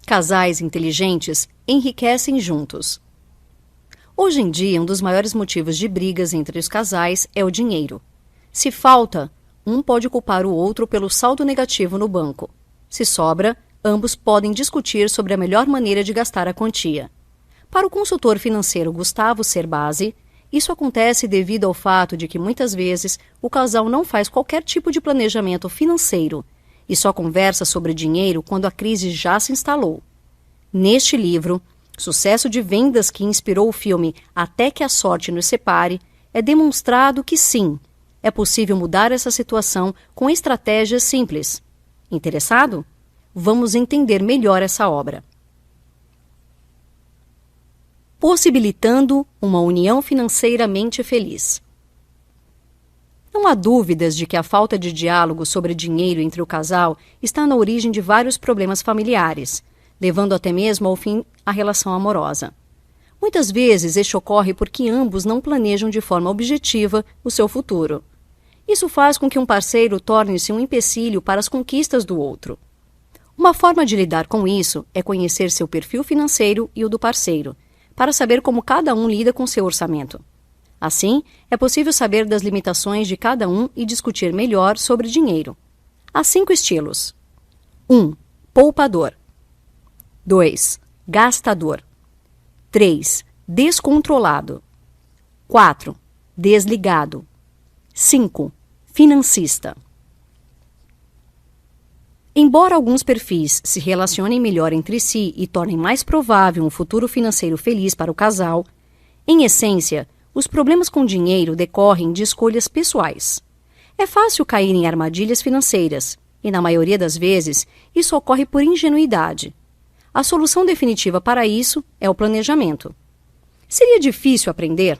Casais inteligentes enriquecem juntos. Hoje em dia, um dos maiores motivos de brigas entre os casais é o dinheiro. Se falta, um pode culpar o outro pelo saldo negativo no banco. Se sobra, ambos podem discutir sobre a melhor maneira de gastar a quantia. Para o consultor financeiro Gustavo Cerbasi, isso acontece devido ao fato de que muitas vezes o casal não faz qualquer tipo de planejamento financeiro e só conversa sobre dinheiro quando a crise já se instalou. Neste livro, sucesso de vendas que inspirou o filme Até que a Sorte nos Separe, é demonstrado que sim, é possível mudar essa situação com estratégias simples. Interessado? Vamos entender melhor essa obra. Possibilitando uma união financeiramente feliz. Não há dúvidas de que a falta de diálogo sobre dinheiro entre o casal está na origem de vários problemas familiares, levando até mesmo ao fim a relação amorosa. Muitas vezes este ocorre porque ambos não planejam de forma objetiva o seu futuro. Isso faz com que um parceiro torne-se um empecilho para as conquistas do outro. Uma forma de lidar com isso é conhecer seu perfil financeiro e o do parceiro, para saber como cada um lida com seu orçamento. Assim, é possível saber das limitações de cada um e discutir melhor sobre dinheiro. Há 5 estilos. 1. Poupador. 2. Gastador. 3. Descontrolado. 4. Desligado. 5. Financista. Embora alguns perfis se relacionem melhor entre si e tornem mais provável um futuro financeiro feliz para o casal, em essência, os problemas com dinheiro decorrem de escolhas pessoais. É fácil cair em armadilhas financeiras, e na maioria das vezes, isso ocorre por ingenuidade. A solução definitiva para isso é o planejamento. Seria difícil aprender?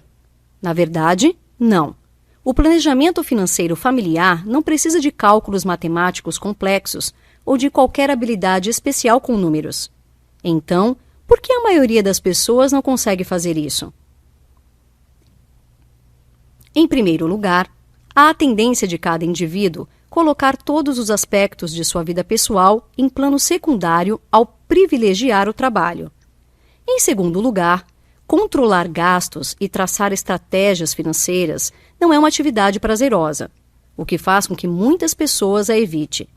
Na verdade, não. O planejamento financeiro familiar não precisa de cálculos matemáticos complexos ou de qualquer habilidade especial com números. Então, por que a maioria das pessoas não consegue fazer isso? Em primeiro lugar, há a tendência de cada indivíduo colocar todos os aspectos de sua vida pessoal em plano secundário ao privilegiar o trabalho. Em segundo lugar, controlar gastos e traçar estratégias financeiras não é uma atividade prazerosa, o que faz com que muitas pessoas a evite.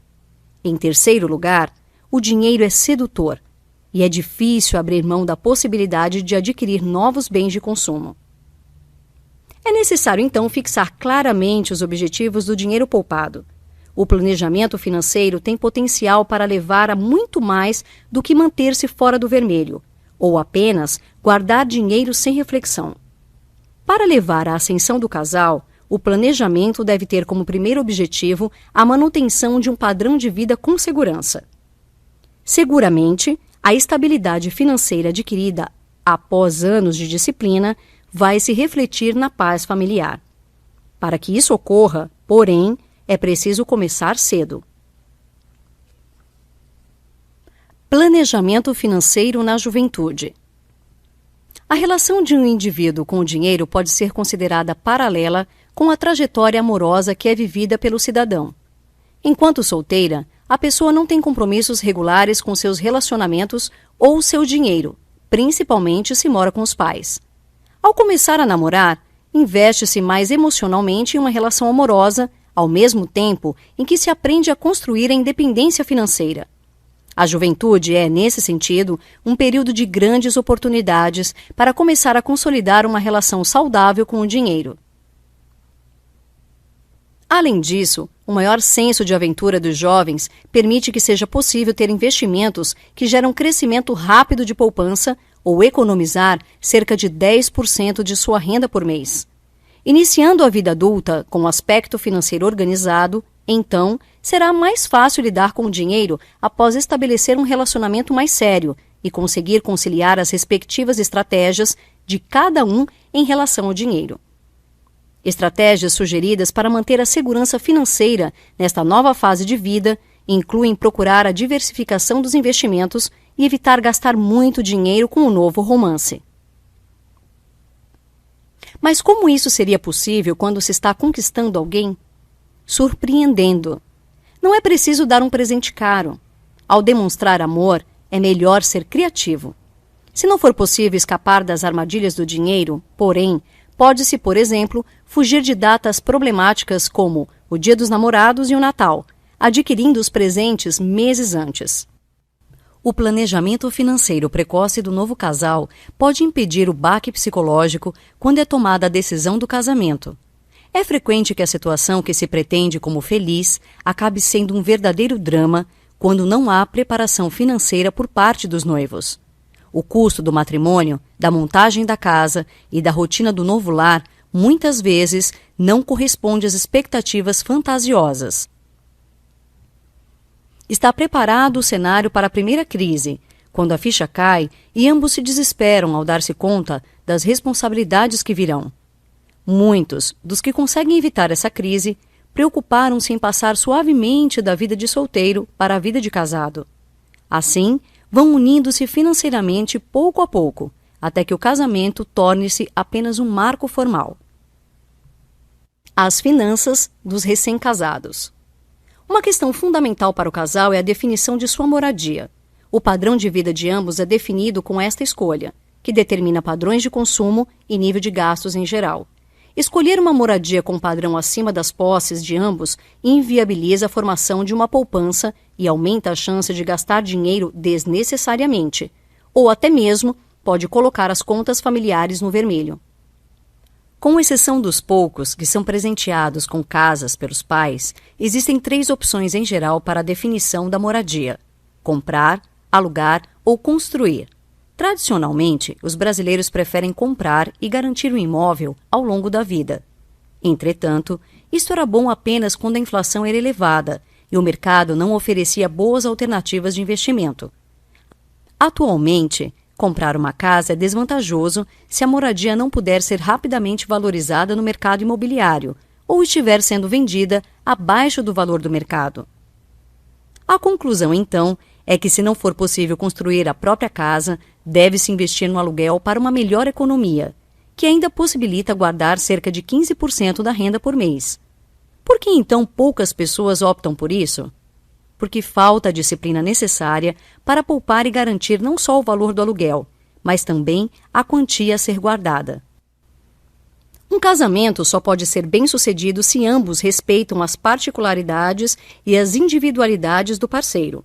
Em terceiro lugar, o dinheiro é sedutor e é difícil abrir mão da possibilidade de adquirir novos bens de consumo. É necessário, então, fixar claramente os objetivos do dinheiro poupado. O planejamento financeiro tem potencial para levar a muito mais do que manter-se fora do vermelho, ou apenas guardar dinheiro sem reflexão. Para levar à ascensão do casal, o planejamento deve ter como primeiro objetivo a manutenção de um padrão de vida com segurança. Seguramente, a estabilidade financeira adquirida após anos de disciplina vai se refletir na paz familiar. Para que isso ocorra, porém, é preciso começar cedo. Planejamento financeiro na juventude. A relação de um indivíduo com o dinheiro pode ser considerada paralela com a trajetória amorosa que é vivida pelo cidadão. Enquanto solteira, a pessoa não tem compromissos regulares com seus relacionamentos ou seu dinheiro, principalmente se mora com os pais. Ao começar a namorar, investe-se mais emocionalmente em uma relação amorosa, ao mesmo tempo em que se aprende a construir a independência financeira. A juventude é, nesse sentido, um período de grandes oportunidades para começar a consolidar uma relação saudável com o dinheiro. Além disso, o maior senso de aventura dos jovens permite que seja possível ter investimentos que geram crescimento rápido de poupança ou economizar cerca de 10% de sua renda por mês. Iniciando a vida adulta com um aspecto financeiro organizado, então, será mais fácil lidar com o dinheiro após estabelecer um relacionamento mais sério e conseguir conciliar as respectivas estratégias de cada um em relação ao dinheiro. Estratégias sugeridas para manter a segurança financeira nesta nova fase de vida incluem procurar a diversificação dos investimentos e evitar gastar muito dinheiro com o novo romance. Mas como isso seria possível quando se está conquistando alguém? Surpreendendo. Não é preciso dar um presente caro. Ao demonstrar amor, é melhor ser criativo. Se não for possível escapar das armadilhas do dinheiro, porém, pode-se, por exemplo, fugir de datas problemáticas como o Dia dos Namorados e o Natal, adquirindo os presentes meses antes. O planejamento financeiro precoce do novo casal pode impedir o baque psicológico quando é tomada a decisão do casamento. É frequente que a situação que se pretende como feliz acabe sendo um verdadeiro drama quando não há preparação financeira por parte dos noivos. O custo do matrimônio, da montagem da casa e da rotina do novo lar muitas vezes não corresponde às expectativas fantasiosas. Está preparado o cenário para a primeira crise, quando a ficha cai e ambos se desesperam ao dar-se conta das responsabilidades que virão. Muitos dos que conseguem evitar essa crise preocuparam-se em passar suavemente da vida de solteiro para a vida de casado. Assim, vão unindo-se financeiramente pouco a pouco, até que o casamento torne-se apenas um marco formal. As finanças dos recém-casados. Uma questão fundamental para o casal é a definição de sua moradia. O padrão de vida de ambos é definido com esta escolha, que determina padrões de consumo e nível de gastos em geral. Escolher uma moradia com padrão acima das posses de ambos inviabiliza a formação de uma poupança e aumenta a chance de gastar dinheiro desnecessariamente, ou até mesmo pode colocar as contas familiares no vermelho. Com exceção dos poucos que são presenteados com casas pelos pais, existem 3 opções em geral para a definição da moradia: comprar, alugar ou construir. Tradicionalmente, os brasileiros preferem comprar e garantir o imóvel ao longo da vida. Entretanto, isso era bom apenas quando a inflação era elevada e o mercado não oferecia boas alternativas de investimento. Atualmente, comprar uma casa é desvantajoso se a moradia não puder ser rapidamente valorizada no mercado imobiliário ou estiver sendo vendida abaixo do valor do mercado. A conclusão, então, é que se não for possível construir a própria casa, deve-se investir no aluguel para uma melhor economia, que ainda possibilita guardar cerca de 15% da renda por mês. Por que então poucas pessoas optam por isso? Porque falta a disciplina necessária para poupar e garantir não só o valor do aluguel, mas também a quantia a ser guardada. Um casamento só pode ser bem-sucedido se ambos respeitam as particularidades e as individualidades do parceiro.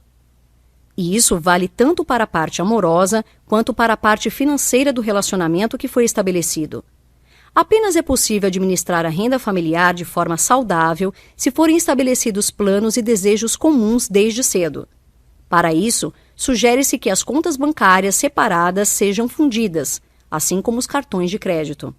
E isso vale tanto para a parte amorosa quanto para a parte financeira do relacionamento que foi estabelecido. Apenas é possível administrar a renda familiar de forma saudável se forem estabelecidos planos e desejos comuns desde cedo. Para isso, sugere-se que as contas bancárias separadas sejam fundidas, assim como os cartões de crédito.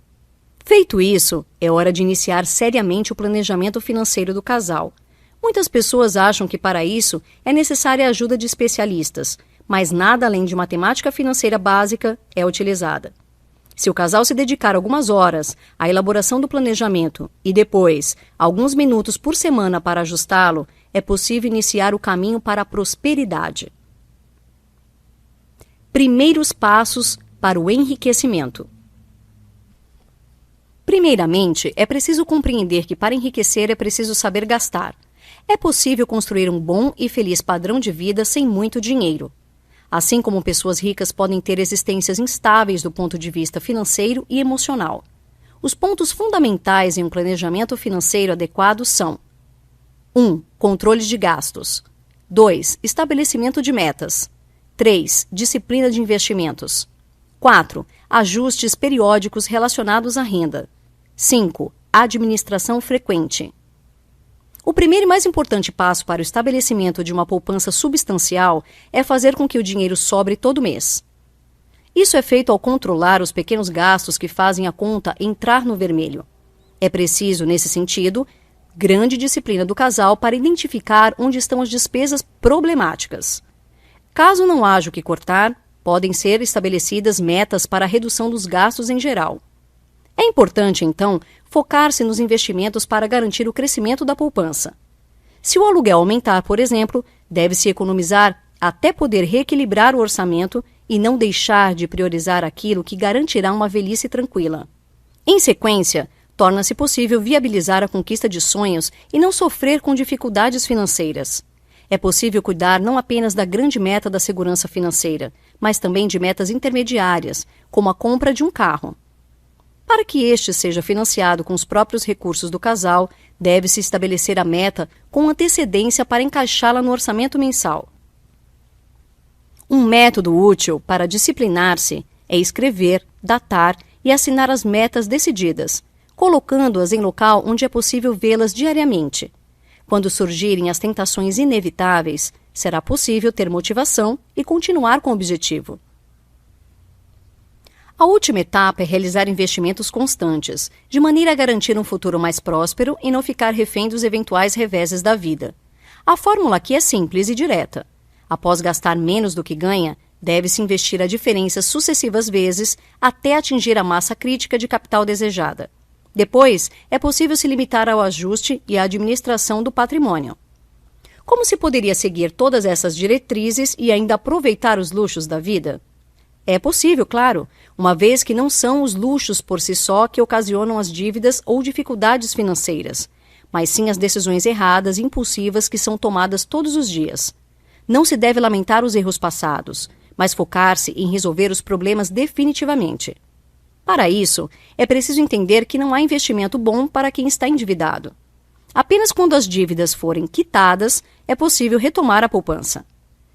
Feito isso, é hora de iniciar seriamente o planejamento financeiro do casal. Muitas pessoas acham que para isso é necessária a ajuda de especialistas, mas nada além de matemática financeira básica é utilizada. Se o casal se dedicar algumas horas à elaboração do planejamento e depois alguns minutos por semana para ajustá-lo, é possível iniciar o caminho para a prosperidade. Primeiros passos para o enriquecimento. Primeiramente, é preciso compreender que para enriquecer é preciso saber gastar. É possível construir um bom e feliz padrão de vida sem muito dinheiro. Assim como pessoas ricas podem ter existências instáveis do ponto de vista financeiro e emocional. Os pontos fundamentais em um planejamento financeiro adequado são: 1. Controle de gastos. 2. Estabelecimento de metas. 3. Disciplina de investimentos. 4. Ajustes periódicos relacionados à renda. 5. Administração frequente. O primeiro e mais importante passo para o estabelecimento de uma poupança substancial é fazer com que o dinheiro sobre todo mês. Isso é feito ao controlar os pequenos gastos que fazem a conta entrar no vermelho. É preciso, nesse sentido, grande disciplina do casal para identificar onde estão as despesas problemáticas. Caso não haja o que cortar, podem ser estabelecidas metas para a redução dos gastos em geral. É importante, então, focar-se nos investimentos para garantir o crescimento da poupança. Se o aluguel aumentar, por exemplo, deve-se economizar até poder reequilibrar o orçamento e não deixar de priorizar aquilo que garantirá uma velhice tranquila. Em sequência, torna-se possível viabilizar a conquista de sonhos e não sofrer com dificuldades financeiras. É possível cuidar não apenas da grande meta da segurança financeira, mas também de metas intermediárias, como a compra de um carro. Para que este seja financiado com os próprios recursos do casal, deve-se estabelecer a meta com antecedência para encaixá-la no orçamento mensal. Um método útil para disciplinar-se é escrever, datar e assinar as metas decididas, colocando-as em local onde é possível vê-las diariamente. Quando surgirem as tentações inevitáveis, será possível ter motivação e continuar com o objetivo. A última etapa é realizar investimentos constantes, de maneira a garantir um futuro mais próspero e não ficar refém dos eventuais reveses da vida. A fórmula aqui é simples e direta. Após gastar menos do que ganha, deve-se investir a diferença sucessivas vezes até atingir a massa crítica de capital desejada. Depois, é possível se limitar ao ajuste e à administração do patrimônio. Como se poderia seguir todas essas diretrizes e ainda aproveitar os luxos da vida? É possível, claro, uma vez que não são os luxos por si só que ocasionam as dívidas ou dificuldades financeiras, mas sim as decisões erradas e impulsivas que são tomadas todos os dias. Não se deve lamentar os erros passados, mas focar-se em resolver os problemas definitivamente. Para isso, é preciso entender que não há investimento bom para quem está endividado. Apenas quando as dívidas forem quitadas, é possível retomar a poupança.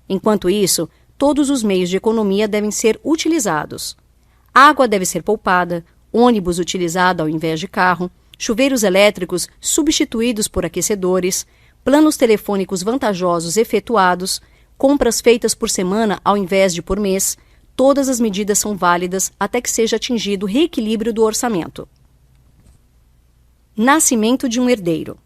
Enquanto isso, todos os meios de economia devem ser utilizados. Água deve ser poupada, ônibus utilizado ao invés de carro, chuveiros elétricos substituídos por aquecedores, planos telefônicos vantajosos efetuados, compras feitas por semana ao invés de por mês. Todas as medidas são válidas até que seja atingido o reequilíbrio do orçamento. Nascimento de um herdeiro.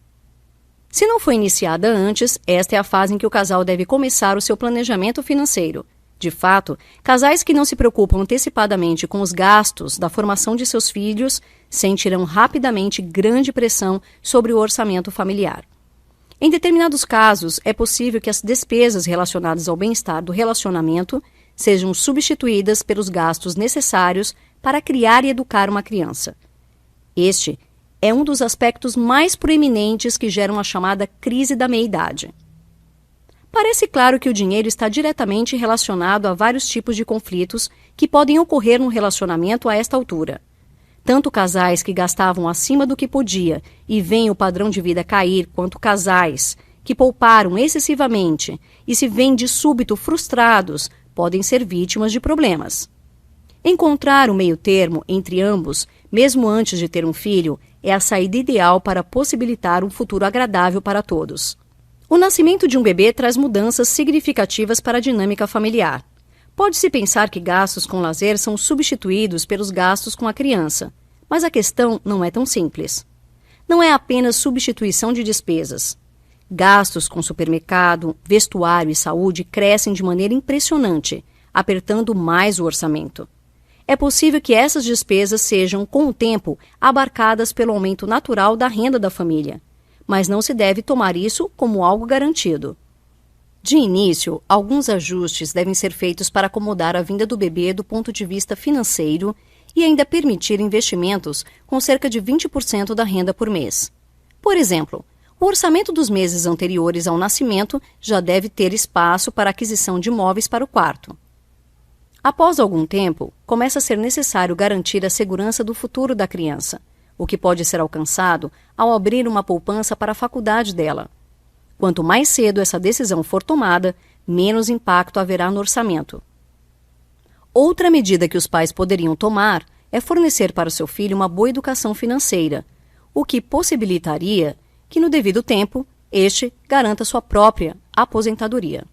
Se não foi iniciada antes, esta é a fase em que o casal deve começar o seu planejamento financeiro. De fato, casais que não se preocupam antecipadamente com os gastos da formação de seus filhos sentirão rapidamente grande pressão sobre o orçamento familiar. Em determinados casos, é possível que as despesas relacionadas ao bem-estar do relacionamento sejam substituídas pelos gastos necessários para criar e educar uma criança. Este é um dos aspectos mais proeminentes que geram a chamada crise da meia-idade. Parece claro que o dinheiro está diretamente relacionado a vários tipos de conflitos que podem ocorrer no relacionamento a esta altura. Tanto casais que gastavam acima do que podia e veem o padrão de vida cair, quanto casais que pouparam excessivamente e se veem de súbito frustrados, podem ser vítimas de problemas. Encontrar o meio-termo entre ambos, mesmo antes de ter um filho, é a saída ideal para possibilitar um futuro agradável para todos. O nascimento de um bebê traz mudanças significativas para a dinâmica familiar. Pode-se pensar que gastos com lazer são substituídos pelos gastos com a criança, mas a questão não é tão simples. Não é apenas substituição de despesas. Gastos com supermercado, vestuário e saúde crescem de maneira impressionante, apertando mais o orçamento. É possível que essas despesas sejam, com o tempo, abarcadas pelo aumento natural da renda da família, mas não se deve tomar isso como algo garantido. De início, alguns ajustes devem ser feitos para acomodar a vinda do bebê do ponto de vista financeiro e ainda permitir investimentos com cerca de 20% da renda por mês. Por exemplo, o orçamento dos meses anteriores ao nascimento já deve ter espaço para a aquisição de móveis para o quarto. Após algum tempo, começa a ser necessário garantir a segurança do futuro da criança, o que pode ser alcançado ao abrir uma poupança para a faculdade dela. Quanto mais cedo essa decisão for tomada, menos impacto haverá no orçamento. Outra medida que os pais poderiam tomar é fornecer para o seu filho uma boa educação financeira, o que possibilitaria que, no devido tempo, este garanta sua própria aposentadoria.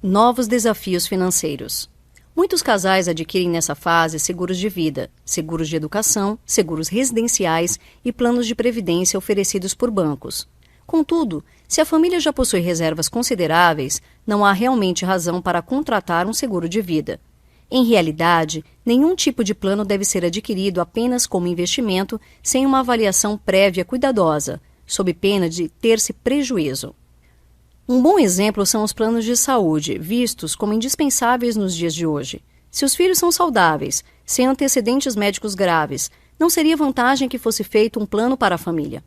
Novos desafios financeiros. Muitos casais adquirem nessa fase seguros de vida, seguros de educação, seguros residenciais e planos de previdência oferecidos por bancos. Contudo, se a família já possui reservas consideráveis, não há realmente razão para contratar um seguro de vida. Em realidade, nenhum tipo de plano deve ser adquirido apenas como investimento sem uma avaliação prévia cuidadosa, sob pena de ter-se prejuízo. Um bom exemplo são os planos de saúde, vistos como indispensáveis nos dias de hoje. Se os filhos são saudáveis, sem antecedentes médicos graves, não seria vantagem que fosse feito um plano para a família.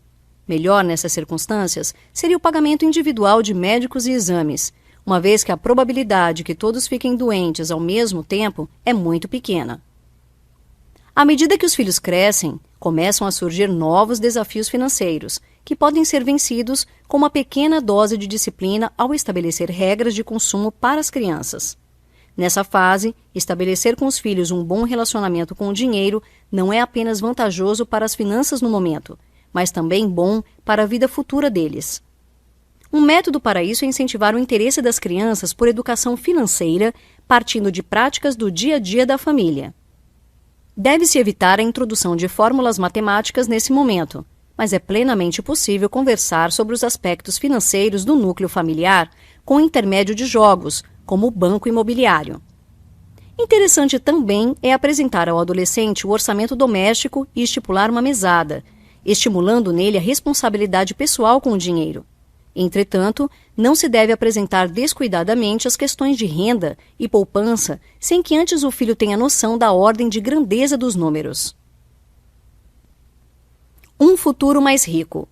Melhor nessas circunstâncias seria o pagamento individual de médicos e exames, uma vez que a probabilidade que todos fiquem doentes ao mesmo tempo é muito pequena. À medida que os filhos crescem, começam a surgir novos desafios financeiros, que podem ser vencidos com uma pequena dose de disciplina ao estabelecer regras de consumo para as crianças. Nessa fase, estabelecer com os filhos um bom relacionamento com o dinheiro não é apenas vantajoso para as finanças no momento, mas também bom para a vida futura deles. Um método para isso é incentivar o interesse das crianças por educação financeira, partindo de práticas do dia a dia da família. Deve-se evitar a introdução de fórmulas matemáticas nesse momento, mas é plenamente possível conversar sobre os aspectos financeiros do núcleo familiar com o intermédio de jogos, como o banco imobiliário. Interessante também é apresentar ao adolescente o orçamento doméstico e estipular uma mesada, estimulando nele a responsabilidade pessoal com o dinheiro. Entretanto, não se deve apresentar descuidadamente as questões de renda e poupança sem que antes o filho tenha noção da ordem de grandeza dos números. Um futuro mais rico.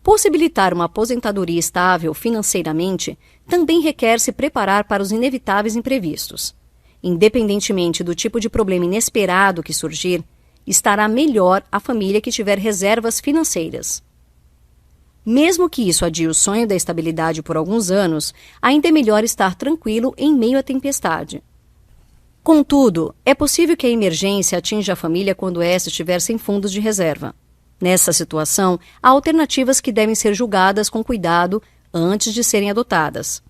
Possibilitar uma aposentadoria estável financeiramente também requer se preparar para os inevitáveis imprevistos. Independentemente do tipo de problema inesperado que surgir, estará melhor a família que tiver reservas financeiras. Mesmo que isso adie o sonho da estabilidade por alguns anos, ainda é melhor estar tranquilo em meio à tempestade. Contudo, é possível que a emergência atinja a família quando esta estiver sem fundos de reserva. Nessa situação, há alternativas que devem ser julgadas com cuidado antes de serem adotadas.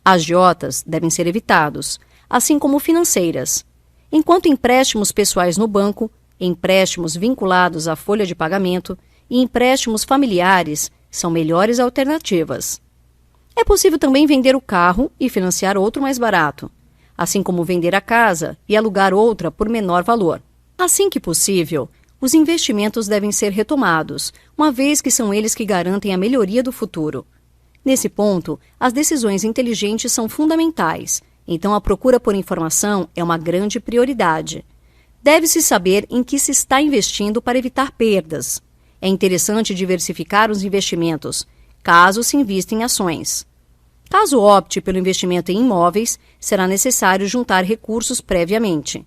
Agiotas devem ser evitados, assim como financeiras. Enquanto empréstimos pessoais no banco, empréstimos vinculados à folha de pagamento e empréstimos familiares são melhores alternativas. É possível também vender o carro e financiar outro mais barato, assim como vender a casa e alugar outra por menor valor. Assim que possível, os investimentos devem ser retomados, uma vez que são eles que garantem a melhoria do futuro. Nesse ponto, as decisões inteligentes são fundamentais, então a procura por informação é uma grande prioridade. Deve-se saber em que se está investindo para evitar perdas. É interessante diversificar os investimentos, caso se invista em ações. Caso opte pelo investimento em imóveis, será necessário juntar recursos previamente.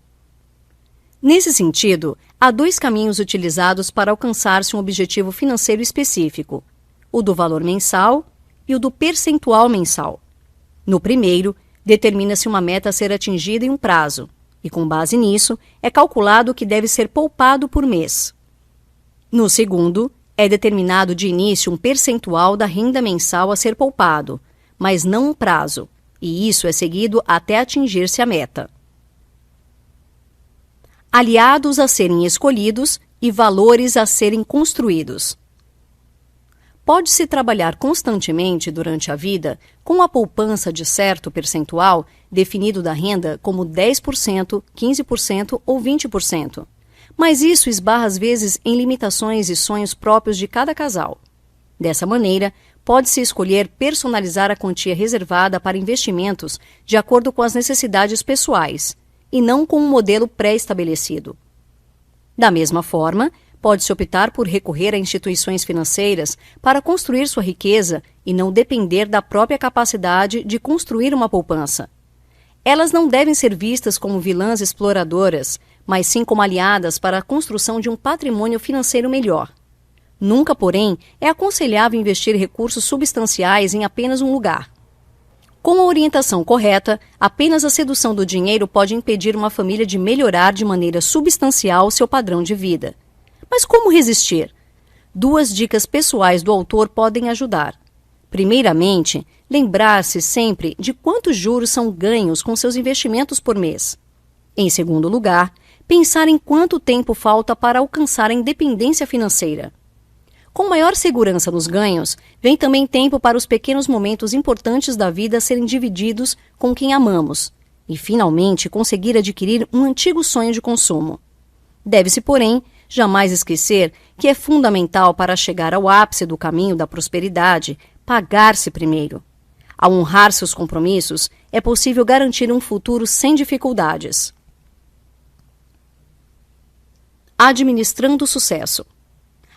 Nesse sentido, há dois caminhos utilizados para alcançar-se um objetivo financeiro específico: o do valor mensal e o do percentual mensal. No primeiro, determina-se uma meta a ser atingida em um prazo, e com base nisso, é calculado o que deve ser poupado por mês. No segundo, é determinado de início um percentual da renda mensal a ser poupado, mas não um prazo, e isso é seguido até atingir-se a meta. Aliados a serem escolhidos e valores a serem construídos. Pode-se trabalhar constantemente durante a vida com a poupança de certo percentual definido da renda como 10%, 15% ou 20%. Mas isso esbarra às vezes em limitações e sonhos próprios de cada casal. Dessa maneira, pode-se escolher personalizar a quantia reservada para investimentos de acordo com as necessidades pessoais, e não com um modelo pré-estabelecido. Da mesma forma, pode-se optar por recorrer a instituições financeiras para construir sua riqueza e não depender da própria capacidade de construir uma poupança. Elas não devem ser vistas como vilãs exploradoras, mas sim como aliadas para a construção de um patrimônio financeiro melhor. Nunca, porém, é aconselhável investir recursos substanciais em apenas um lugar. Com a orientação correta, apenas a sedução do dinheiro pode impedir uma família de melhorar de maneira substancial seu padrão de vida. Mas como resistir? Duas dicas pessoais do autor podem ajudar. Primeiramente, lembrar-se sempre de quantos juros são ganhos com seus investimentos por mês. Em segundo lugar, pensar em quanto tempo falta para alcançar a independência financeira. Com maior segurança nos ganhos, vem também tempo para os pequenos momentos importantes da vida serem divididos com quem amamos e, finalmente, conseguir adquirir um antigo sonho de consumo. Deve-se, porém, jamais esquecer que é fundamental para chegar ao ápice do caminho da prosperidade pagar-se primeiro. Ao honrar seus compromissos, é possível garantir um futuro sem dificuldades. Administrando o sucesso.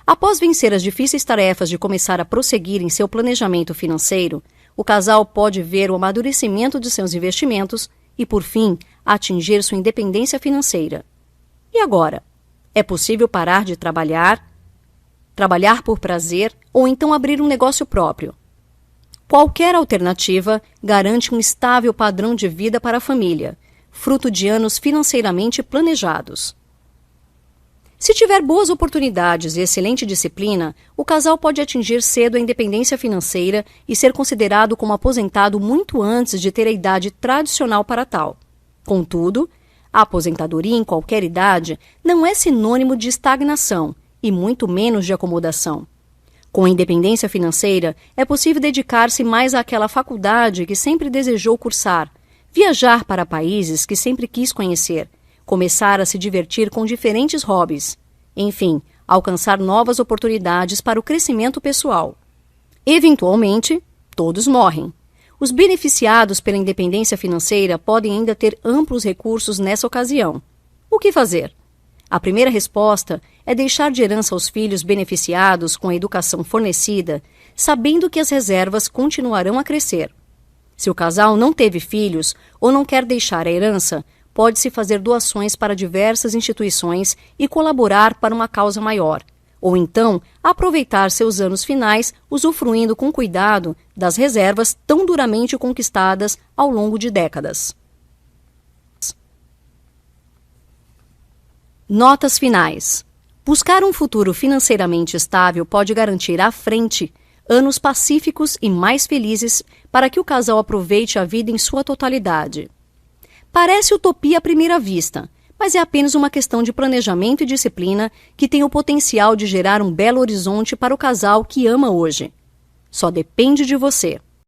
Após vencer as difíceis tarefas de começar a prosseguir em seu planejamento financeiro, o casal pode ver o amadurecimento de seus investimentos e, por fim, atingir sua independência financeira. E agora? É possível parar de trabalhar por prazer ou então abrir um negócio próprio? Qualquer alternativa garante um estável padrão de vida para a família, fruto de anos financeiramente planejados. Se tiver boas oportunidades e excelente disciplina, o casal pode atingir cedo a independência financeira e ser considerado como aposentado muito antes de ter a idade tradicional para tal. Contudo, a aposentadoria em qualquer idade não é sinônimo de estagnação e muito menos de acomodação. Com a independência financeira, é possível dedicar-se mais àquela faculdade que sempre desejou cursar, viajar para países que sempre quis conhecer, começar a se divertir com diferentes hobbies, enfim, alcançar novas oportunidades para o crescimento pessoal. Eventualmente, todos morrem. Os beneficiados pela independência financeira podem ainda ter amplos recursos nessa ocasião. O que fazer? A primeira resposta é deixar de herança aos filhos beneficiados com a educação fornecida, sabendo que as reservas continuarão a crescer. Se o casal não teve filhos ou não quer deixar a herança, pode-se fazer doações para diversas instituições e colaborar para uma causa maior, ou então aproveitar seus anos finais usufruindo com cuidado das reservas tão duramente conquistadas ao longo de décadas. Notas finais. Buscar um futuro financeiramente estável pode garantir à frente anos pacíficos e mais felizes para que o casal aproveite a vida em sua totalidade. Parece utopia à primeira vista, mas é apenas uma questão de planejamento e disciplina que tem o potencial de gerar um belo horizonte para o casal que ama hoje. Só depende de você.